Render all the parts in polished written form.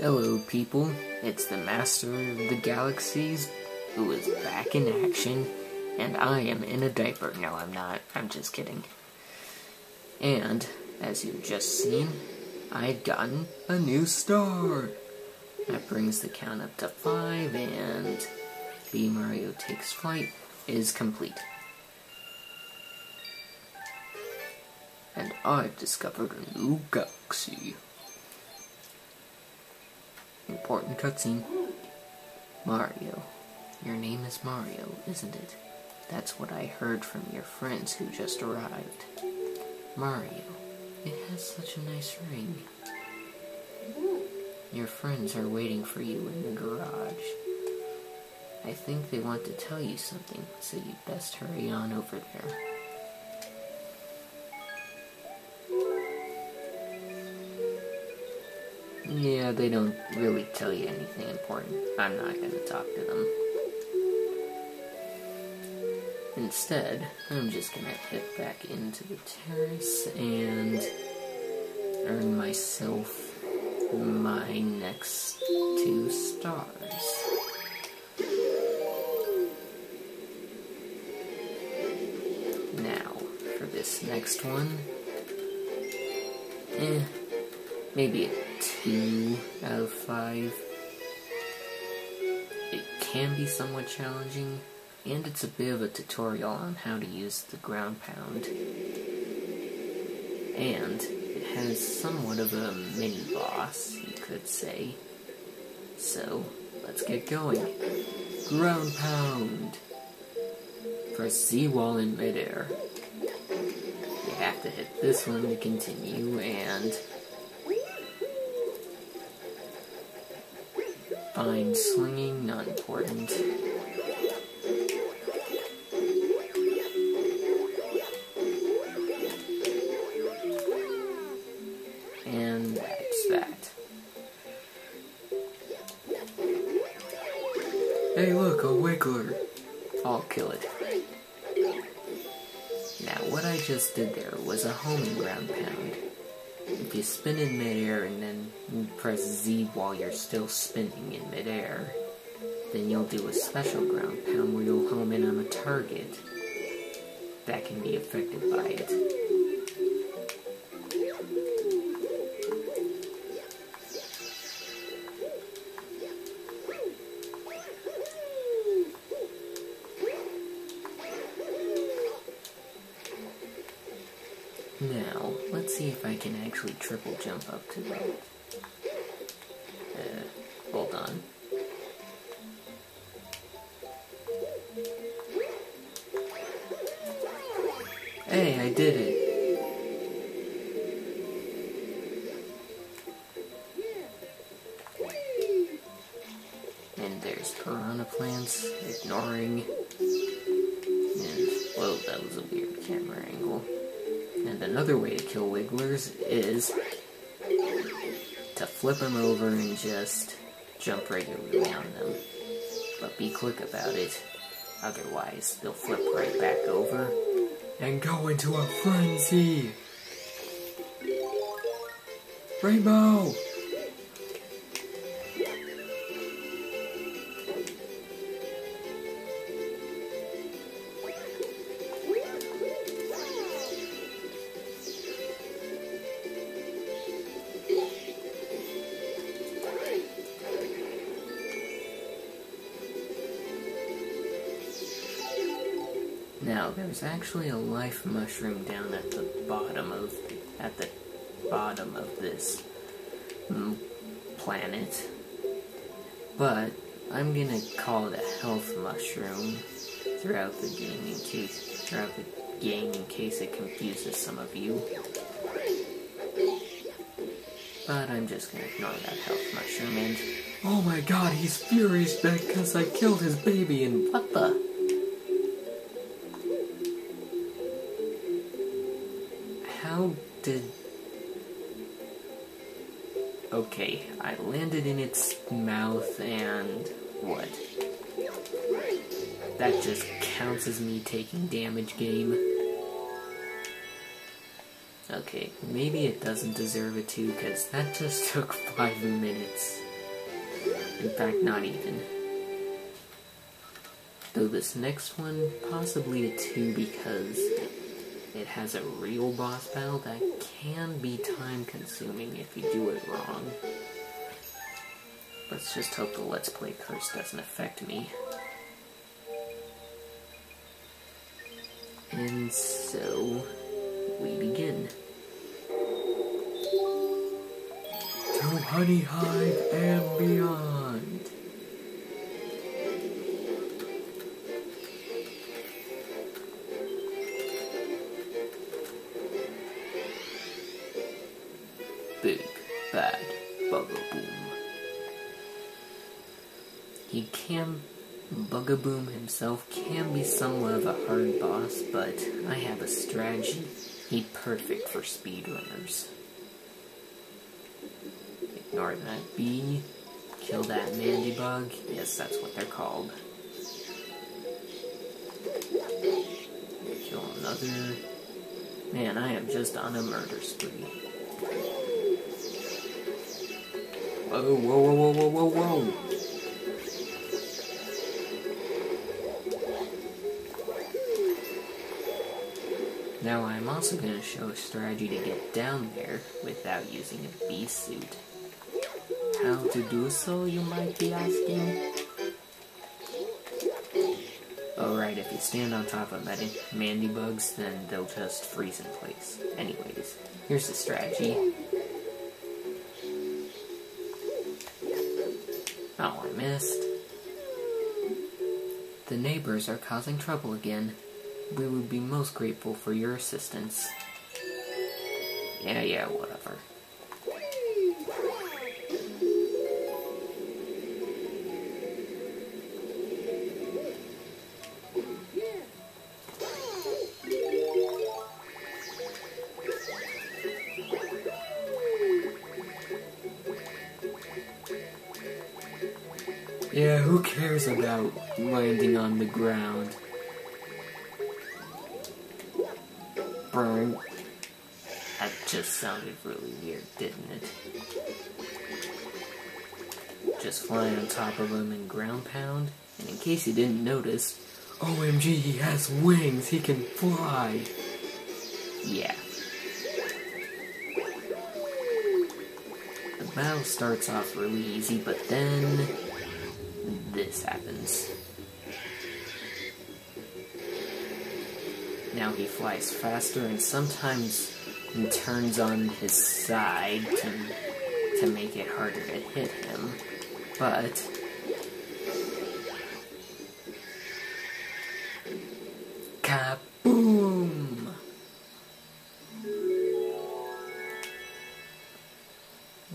Hello people, it's the Master of the Galaxies who is back in action, and I am in a diaper. No, I'm not. I'm just kidding. And, as you've just seen, I've gotten a new star. That brings the count up to 5, and B Mario Takes Flight is complete. And I've discovered a new galaxy. Important cutscene. Mario. Your name is Mario, isn't it? That's what I heard from your friends who just arrived. Mario. It has such a nice ring. Your friends are waiting for you in the garage. I think they want to tell you something, so you'd best hurry on over there. Yeah, they don't really tell you anything important. I'm not going to talk to them. Instead, I'm just going to head back into the terrace and earn myself my next 2 stars. Now, for this next one, maybe a 2 out of 5. It can be somewhat challenging, and it's a bit of a tutorial on how to use the ground pound. And it has somewhat of a mini-boss, you could say. So, let's get going. Ground pound! Press Z while in midair. You have to hit this one to continue, and fine slinging, not important. And that's that. Hey look, a wiggler! I'll kill it. Now what I just did there was a homing ground pound. If you spin in midair and then press Z while you're still spinning in midair, then you'll do a special ground pound where you'll home in on a target that can be affected by it. Now, let's see if I can actually triple jump up to that. Hold on. Hey, I did it! And there's piranha plants, ignoring. And, whoa, that was a weird camera angle. And another way to kill wigglers is to flip them over and just jump regularly on them. But be quick about it, otherwise they'll flip right back over and go into a frenzy! Rainbow! Now, there's actually a life mushroom down at the bottom of this planet, but I'm gonna call it a health mushroom throughout the game in case it confuses some of you. But I'm just gonna ignore that health mushroom and oh my god, he's furious because I killed his baby and what the? How did... Okay, I landed in its mouth and... what? That just counts as me taking damage, game. Okay, maybe it doesn't deserve a 2, because that just took 5 minutes. In fact, not even. Though this next one, possibly a 2 because it has a real boss battle that can be time consuming if you do it wrong. Let's just hope the Let's Play curse doesn't affect me. And so, we begin. To Honey Hive and beyond! Big Bad Bugaboom. Bugaboom himself can be somewhat of a hard boss, but I have a strategy he's perfect for speedrunners. Ignore that bee, kill that mandybug, yes, that's what they're called. Kill another. Man, I am just on a murder spree. Whoa, whoa, whoa, whoa, whoa, whoa, whoa! Now I'm also going to show a strategy to get down there without using a bee suit. How to do so, you might be asking? Alright, if you stand on top of mandybugs, then they'll just freeze in place. Anyways, here's the strategy. Oh, I missed. The neighbors are causing trouble again. We would be most grateful for your assistance. Yeah, whatever. Yeah, who cares about landing on the ground? Burn. That just sounded really weird, didn't it? Just fly on top of him and ground pound. And in case you didn't notice, OMG, he has wings, he can fly! Yeah. The battle starts off really easy, but then this happens. Now he flies faster and sometimes turns on his side to make it harder to hit him, but kaboom!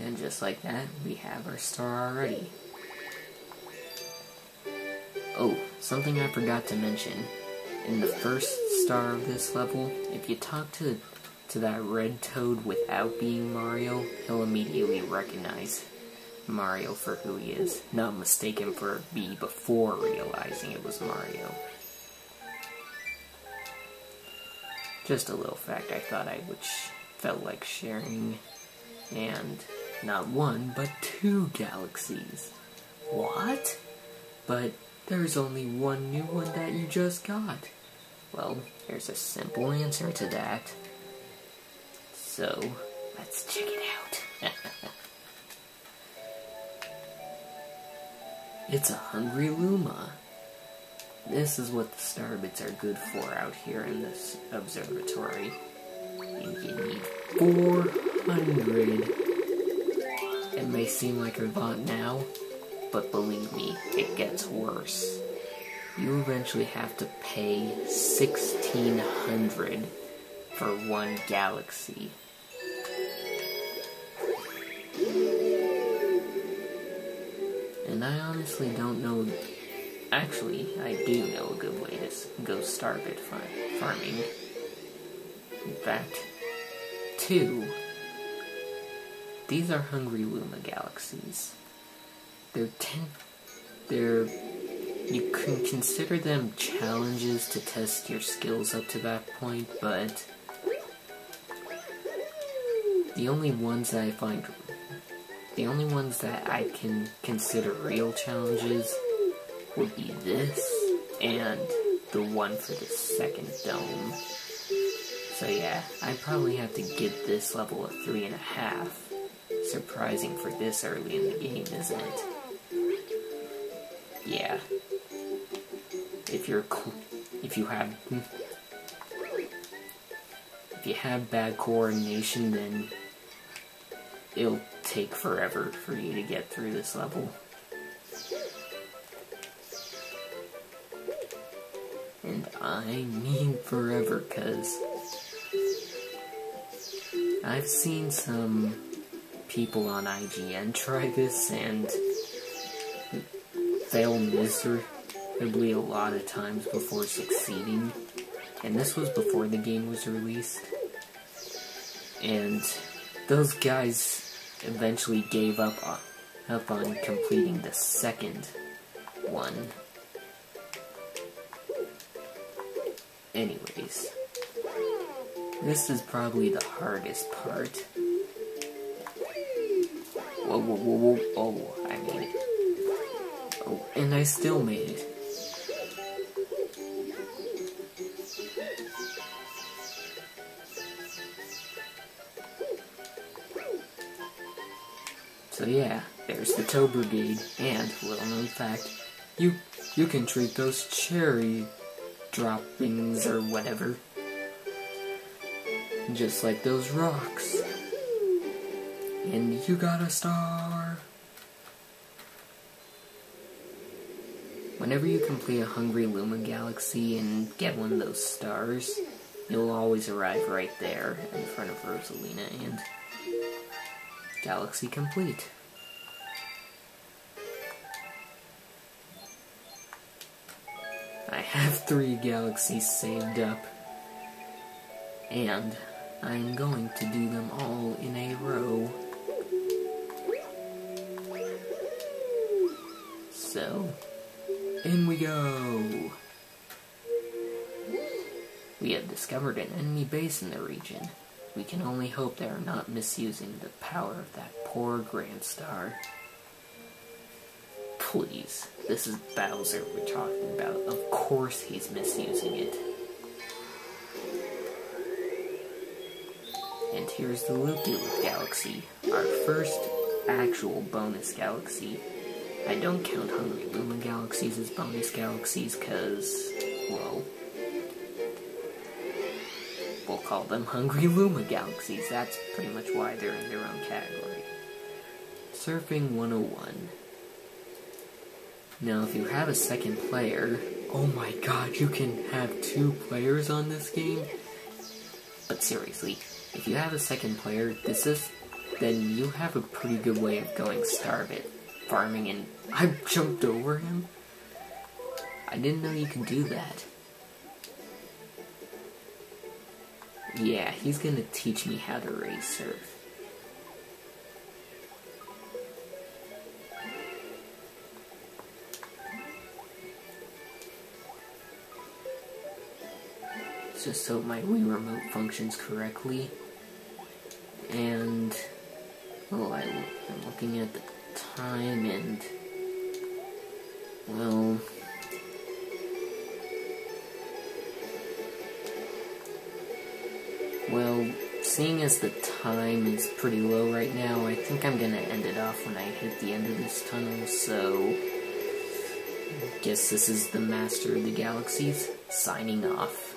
And just like that, we have our star already. Oh, something I forgot to mention. In the first star of this level, if you talk to that red toad without being Mario, he'll immediately recognize Mario for who he is, not mistake him for a bee before realizing it was Mario. Just a little fact I thought I felt like sharing, and not one, but 2 galaxies. What? But there's only one new one that you just got. Well, there's a simple answer to that. So, let's check it out. It's a hungry Luma. This is what the star bits are good for out here in this observatory. And you need 400. It may seem like a lot now, but believe me, it gets worse. You eventually have to pay 1,600 for 1 galaxy. And I honestly don't know. Actually, I do know a good way to go starbit farming. In fact, 2. These are Hungry Luma galaxies. You can consider them challenges to test your skills up to that point, but the only ones that I find the only ones that I can consider real challenges would be this and the one for the second dome. So yeah, I probably have to get this level a 3.5. Surprising for this early in the game, isn't it? Yeah. If you have bad coordination, then it'll take forever for you to get through this level. And I mean forever, cause I've seen some people on IGN try this and fail miserably a lot of times before succeeding. And this was before the game was released. And those guys eventually gave up on completing the second one. Anyways, this is probably the hardest part. Whoa, whoa, whoa, whoa, oh, I made it. Oh, and I still made it. So yeah, there's the Tow Brigade, and, little known fact, you can treat those cherry droppings or whatever just like those rocks. And you got a star! Whenever you complete a Hungry Luma Galaxy and get one of those stars, you'll always arrive right there in front of Rosalina and Galaxy complete. I have 3 galaxies saved up, and I'm going to do them all in a row. So, in we go! We have discovered an enemy base in the region. We can only hope they are not misusing the power of that poor Grand Star. Please, this is Bowser we're talking about. Of course he's misusing it. And here's the Loop-De-Loop Galaxy, our first actual bonus galaxy. I don't count Hungry Luma Galaxies as bonus galaxies because, well, we'll call them Hungry Luma Galaxies. That's pretty much why they're in their own category. Surfing 101. Now, if you have a second player, oh my god, you can have 2 players on this game? But seriously, if you have a second player, then you have a pretty good way of going Starbit, farming, and I jumped over him? I didn't know you could do that. Yeah, he's gonna teach me how to race surf. Just so my Wii Remote functions correctly. And, well, I'm looking at the time and, well, seeing as the time is pretty low right now, I think I'm gonna end it off when I hit the end of this tunnel, so I guess this is the Master of the Galaxies, signing off.